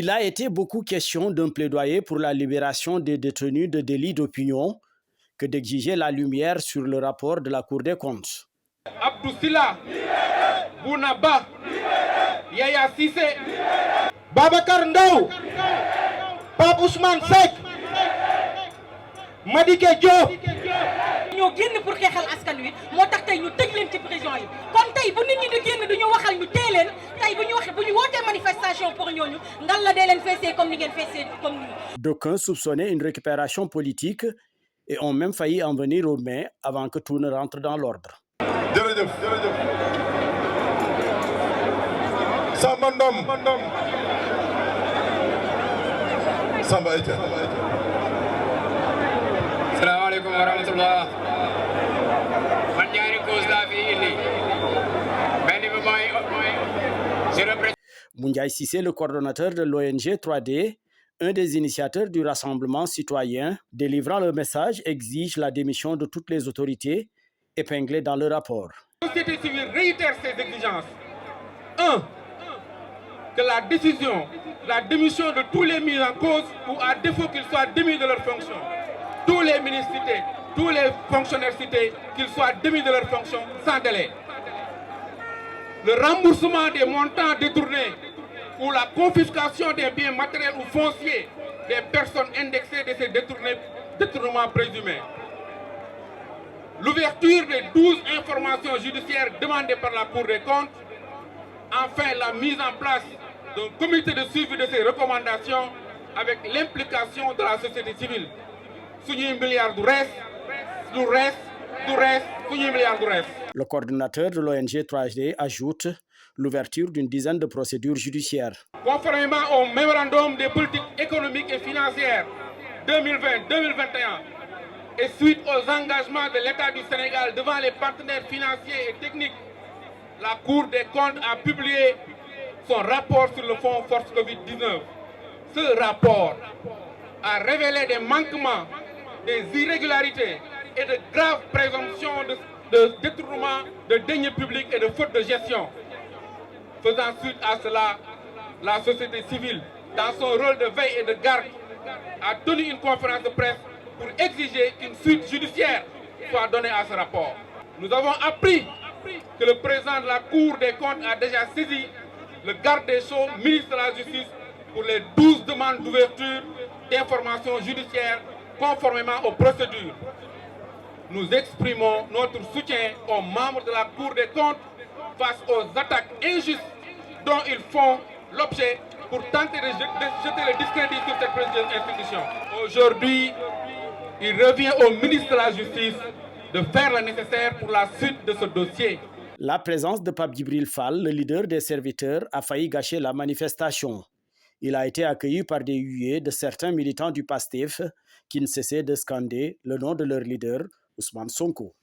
Il a été beaucoup question d'un plaidoyer pour la libération des détenus de délits d'opinion que d'exiger la lumière sur le rapport de la Cour des comptes. Abdou Silla, Bounaba, Yaya Cissé, Babacar Ndao, Pape Ousmane Seck, Madické Diop. ñoo génn pour xeexal askan wi moo tax tey ñu tëj leen ci prison yi kon tey bu nit ñi di génn du ñu waxal ñu téye leen tey bu ñu wootee manifestation pour ñooñu ngal la dee leen feesee comme ni ngeen feesee comme ni. D'aucuns soupçonnaient une récupération politique et ont même failli en venir aux mains avant que tout ne rentre dans l'ordre. jërëjëf Samba Ndom Samba Etia. Salaamaaleykum wa rahmatullah. Man ñaari cause laa fi indi. Benn bi mooy je représente. Moundiaye Cissé, le coordonnateur de l'ONG 3D, un des initiateurs du rassemblement citoyen, délivrant le message, exige la démission de toutes les autorités épinglées dans le rapport. La société civile réitère ses exigences. 1. Que la démission de tous les mis en cause ou à défaut qu'ils soient démis de leurs fonctions. Tous les ministres cités, tous les fonctionnaires cités, qu'ils soient démis de leurs fonctions sans délai. Le remboursement des montants détournés ou la confiscation des biens matériels ou fonciers des personnes indexées de ces détournements présumés. L'ouverture des 12 informations judiciaires demandées par la Cour des comptes. Enfin, la mise en place d'un comité de suivi de ces recommandations avec l'implication de la société civile. Le coordinateur de l'ONG 3D ajoute l'ouverture d'une dizaine de procédures judiciaires. Conformément au mémorandum des politiques économiques et financières 2020-2021 et suite aux engagements de l'État du Sénégal devant les partenaires financiers et techniques, la Cour des comptes a publié son rapport sur le fonds Force Covid-19. Ce rapport a révélé des manquements, des irrégularités et de graves présomptions de détournement de deniers publics et de faute de gestion. Faisant suite à cela, la société civile, dans son rôle de veille et de garde, a tenu une conférence de presse pour exiger qu'une suite judiciaire soit donnée à ce rapport. Nous avons appris que le président de la Cour des comptes a déjà saisi le garde des Sceaux, ministre de la Justice, pour les 12 demandes d'ouverture d'informations judiciaires conformément aux procédures. Nous exprimons notre soutien aux membres de la Cour des comptes face aux attaques injustes dont ils font l'objet pour tenter de jeter le discrédit sur cette précieuse institution. Aujourd'hui, il revient au ministre de la Justice de faire le nécessaire pour la suite de ce dossier. La présence de Pape Djibril Fall, le leader des serviteurs, a failli gâcher la manifestation. Il a été accueilli par des huées de certains militants du PASTEF qui ne cessaient de scander le nom de leur leader, Ousmane Sonko.